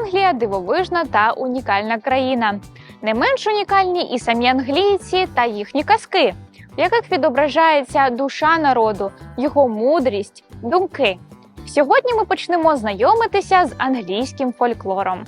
Англія – дивовижна та унікальна країна. Не менш унікальні і самі англійці та їхні казки, в яких відображається душа народу, його мудрість, думки. Сьогодні ми почнемо знайомитися з англійським фольклором.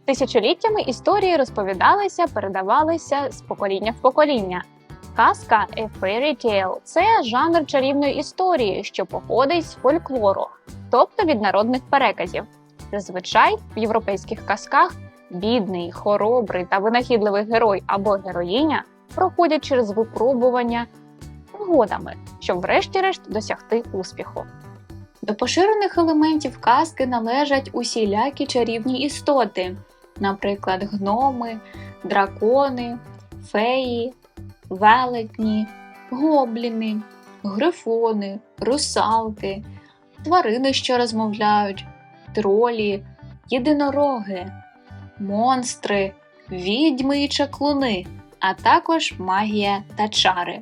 Тисячоліттями історії розповідалися, передавалися з покоління в покоління. Казка – a fairy tale – це жанр чарівної історії, що походить з фольклору, тобто від народних переказів. Зазвичай в європейських казках бідний, хоробрий та винахідливий герой або героїня проходять через випробування пригодами, щоб врешті-решт досягти успіху. До поширених елементів казки належать усілякі чарівні істоти, наприклад, гноми, дракони, феї, велетні, гобліни, грифони, русалки, тварини, що розмовляють, тролі, єдинороги, монстри, відьми і чаклуни, а також магія та чари.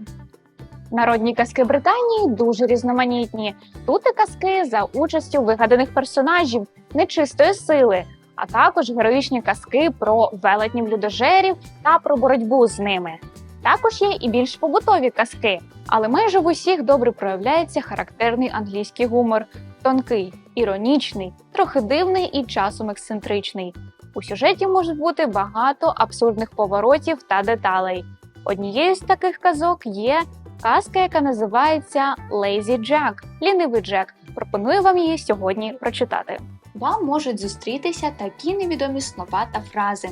Народні казки Британії дуже різноманітні. Тут і казки за участю вигаданих персонажів нечистої сили, а також героїчні казки про велетнів-людожерів та про боротьбу з ними. Також є і більш побутові казки, але майже в усіх добре проявляється характерний англійський гумор – тонкий, іронічний, трохи дивний і часом ексцентричний. У сюжеті може бути багато абсурдних поворотів та деталей. Однією з таких казок є казка, яка називається Lazy Jack – Лінивий Джек. Пропоную вам її сьогодні прочитати. Вам можуть зустрітися такі невідомі слова та фрази.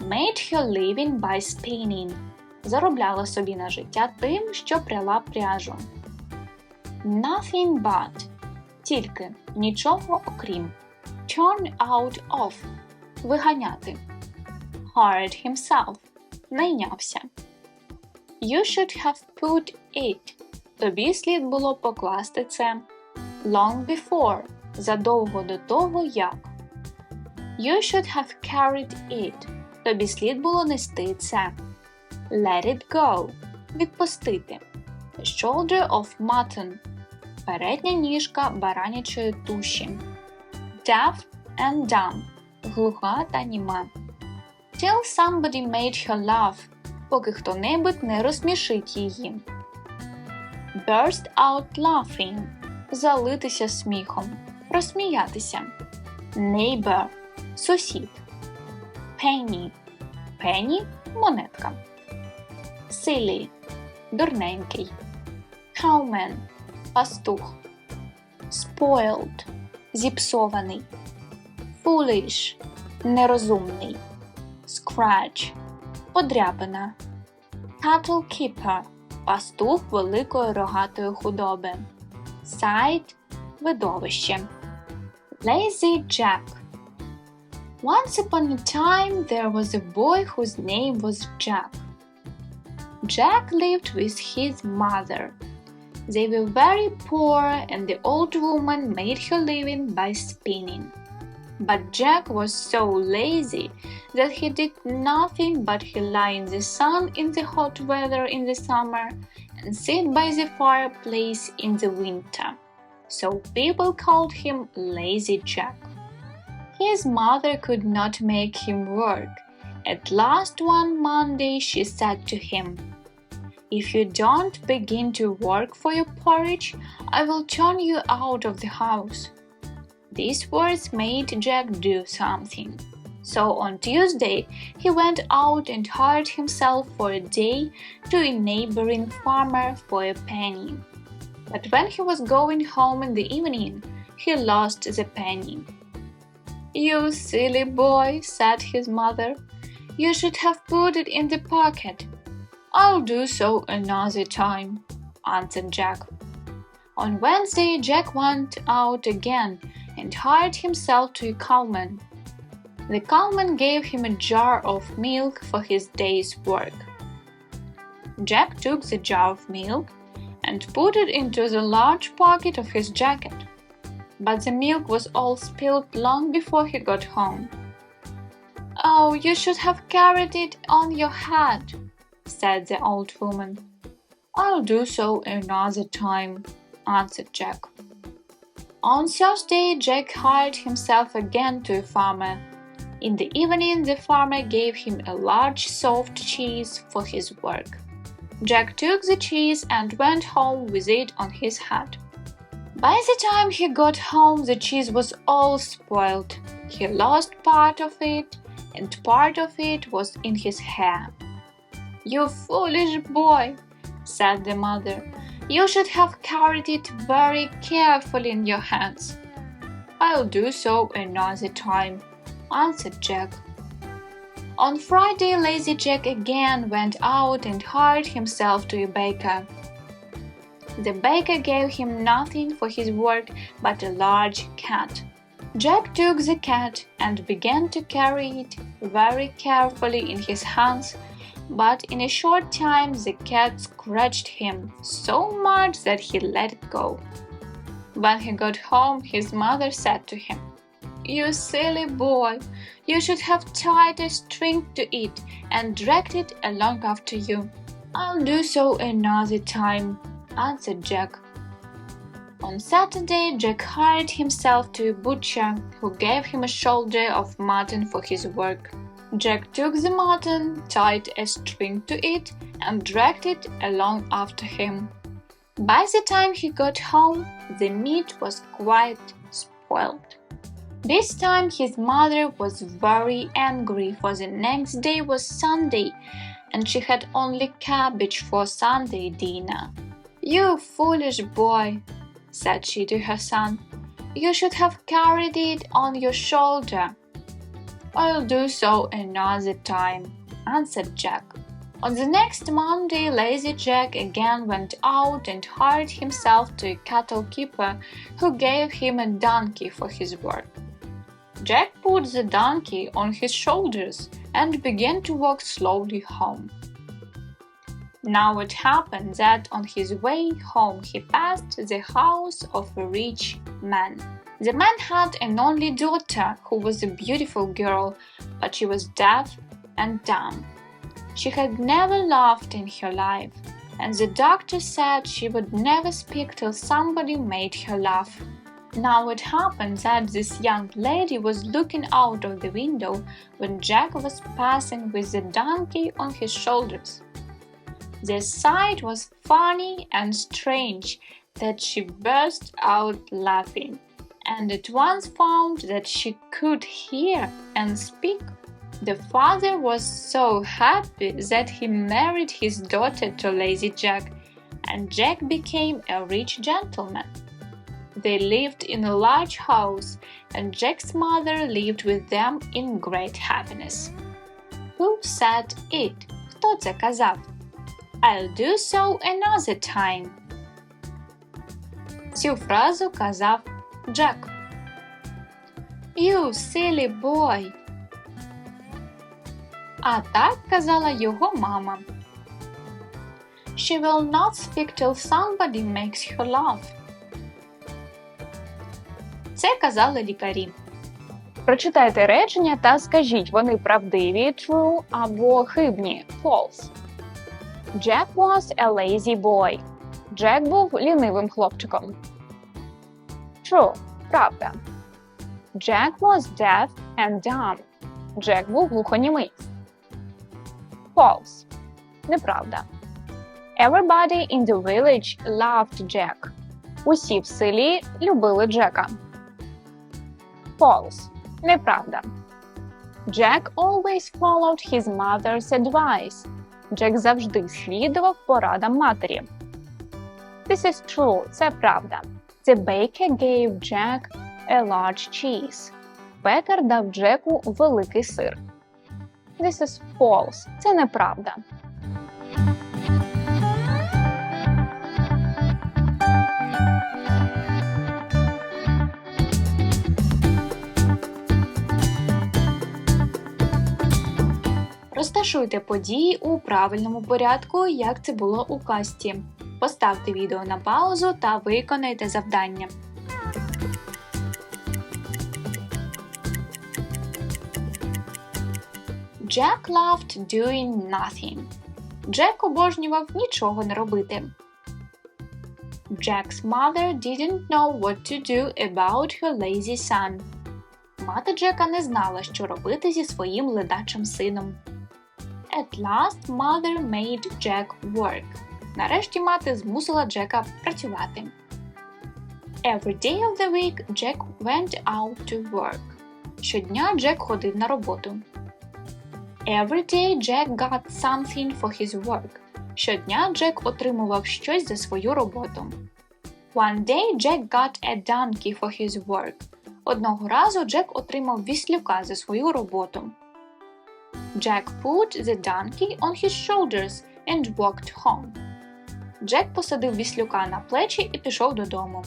Made her living by spinning – заробляла собі на життя тим, що пряла пряжу. Nothing but – тільки, нічого окрім. Turn out of – виганяти. Hired himself – найнявся. You should have put it – тобі слід було покласти це. Long before – задовго до того, як. You should have carried it – тобі слід було нести це. Let it go – відпустити. Shoulder of mutton – передня ніжка баранячої туші. Deaf and dumb – глуха та німа. Till somebody made her laugh – поки хто-небудь не розсмішить її. Burst out laughing – залитися сміхом, розсміятися. Neighbor – сусід. Penny – penny – монетка. Silly – дурненький. Cowman – пастух. Spoiled – зіпсований. Foolish – нерозумний. Scratch – подряпина. Cattle keeper – пастух великої рогатої худоби. Sight – видовище. Lazy Jack. Once upon a time there was a boy whose name was Jack. Jack lived with his mother. They were very poor and the old woman made her living by spinning. But Jack was so lazy that he did nothing but he lie in the sun in the hot weather in the summer and sit by the fireplace in the winter. So people called him Lazy Jack. His mother could not make him work. At last one Monday she said to him, "If you don't begin to work for your porridge, I will turn you out of the house." These words made Jack do something. So on Tuesday, he went out and hired himself for a day to a neighboring farmer for a penny. But when he was going home in the evening, he lost the penny. "You silly boy," said his mother. "You should have put it in the pocket." "I'll do so another time," answered Jack. On Wednesday, Jack went out again and hired himself to a cowman. The cowman gave him a jar of milk for his day's work. Jack took the jar of milk and put it into the large pocket of his jacket. but the milk was all spilled long before he got home. "Oh, you should have carried it on your head," said the old woman. "I'll do so another time," answered Jack. On Thursday, Jack hired himself again to a farmer. In the evening, the farmer gave him a large soft cheese for his work. Jack took the cheese and went home with it on his head. By the time he got home, the cheese was all spoiled. He lost part of it, and part of it was in his hair. "You foolish boy," said the mother. "You should have carried it very carefully in your hands." "I'll do so another time," answered Jack. On Friday, Lazy Jack again went out and hired himself to a baker. The baker gave him nothing for his work but a large cat. Jack took the cat and began to carry it very carefully in his hands, but in a short time the cat scratched him so much that he let it go. When he got home, his mother said to him, "You silly boy, you should have tied a string to it and dragged it along after you." "I'll do so another time," answered Jack. On Saturday, Jack hired himself to a butcher, who gave him a shoulder of mutton for his work. Jack took the mutton, tied a string to it, and dragged it along after him. By the time he got home, the meat was quite spoiled. This time his mother was very angry, for the next day was Sunday, and she had only cabbage for Sunday dinner. "You foolish boy," said she to her son. "You should have carried it on your shoulder." "I'll do so another time," answered Jack. On the next Monday, Lazy Jack again went out and hired himself to a cattle keeper, who gave him a donkey for his work. Jack put the donkey on his shoulders and began to walk slowly home. Now it happened that on his way home he passed the house of a rich man. The man had an only daughter who was a beautiful girl, but she was deaf and dumb. She had never laughed in her life, and the doctor said she would never speak till somebody made her laugh. Now it happened that this young lady was looking out of the window when Jack was passing with the donkey on his shoulders. The sight was funny and strange that she burst out laughing, and at once found that she could hear and speak. The father was so happy that he married his daughter to Lazy Jack, and Jack became a rich gentleman. They lived in a large house, and Jack's mother lived with them in great happiness. Who said it? Хто це казав? I'll do so another time. Цю фразу казав Джек. You silly boy. А так казала його мама. She will not speak till somebody makes her laugh. Це казали лікарі. Прочитайте речення та скажіть, вони правдиві true або хибні false. Jack was a lazy boy. Джек був лінивим хлопчиком. True – правда. Jack was deaf and dumb. Джек був глухонімий. False – неправда. Everybody in the village loved Jack. Усі в селі любили Джека. False – неправда. Jack always followed his mother's advice. Джек завжди слідував порадам матері. This is true – це правда. The baker gave Jack a large cheese. Пекар дав Джеку великий сир. This is false – це неправда. Розташуйте події у правильному порядку, як це було у казці. Поставте відео на паузу та виконайте завдання. Jack loved doing nothing. Джек обожнював нічого не робити. Jack's mother didn't know what to do about her lazy son. Мати Джека не знала, що робити зі своїм ледачим сином. At last, mother made Jack work. Нарешті мати змусила Джека працювати. Every day of the week, Jack went out to work. Щодня Джек ходив на роботу. Every day, Jack got something for his work. Щодня Джек отримував щось за свою роботу. One day, Jack got a donkey for his work. Одного разу Джек отримав віслюка за свою роботу. Jack put the donkey on his shoulders and walked home. Джек посадив віслюка на плечі і пішов додому.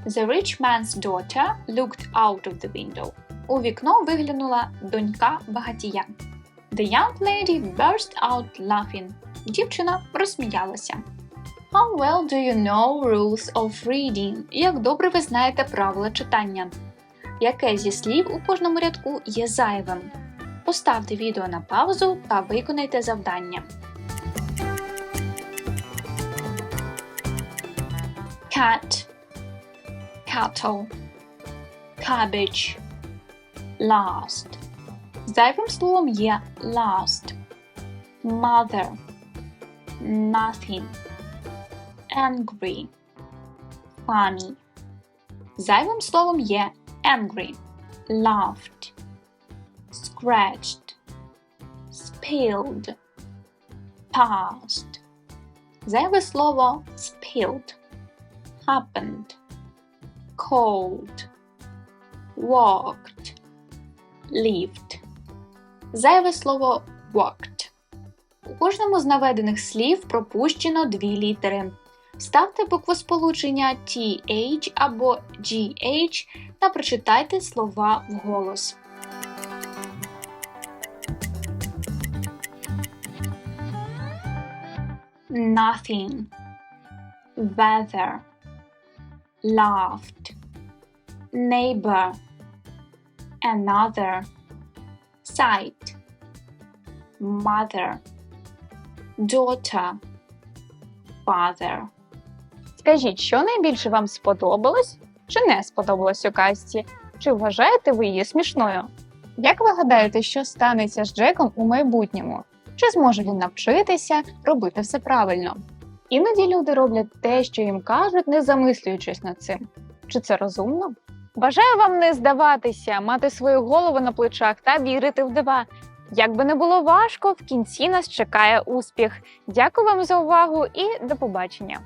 The rich man's daughter looked out of the window. У вікно виглянула донька багатія. The young lady burst out laughing. Дівчина розсміялася. How well do you know rules of reading? Як добре ви знаєте правила читання? Яке зі слів у кожному рядку є зайвим? Поставте відео на паузу та виконайте завдання. Cat, cattle, cabbage, last. Зайвим словом є last. Mother, nothing. Angry, funny. Зайвим словом є angry, laughed, scratched, spilled, passed. Зайве слово spilled, happened, cold, walked, lived. Зайве слово walked. У кожному з наведених слів пропущено дві літери. Ставте буквосполучення TH або GH та прочитайте слова вголос. Nothing, weather, laughed, neighbor, another, sight, mother, daughter, father. Скажіть, що найбільше вам сподобалось чи не сподобалось у казці? Чи вважаєте ви її смішною? Як ви гадаєте, що станеться з Джеком у майбутньому? Чи зможе він навчитися робити все правильно? Іноді люди роблять те, що їм кажуть, не замислюючись над цим. Чи це розумно? Бажаю вам не здаватися, мати свою голову на плечах та вірити в дива. Як би не було важко, в кінці нас чекає успіх. Дякую вам за увагу і до побачення!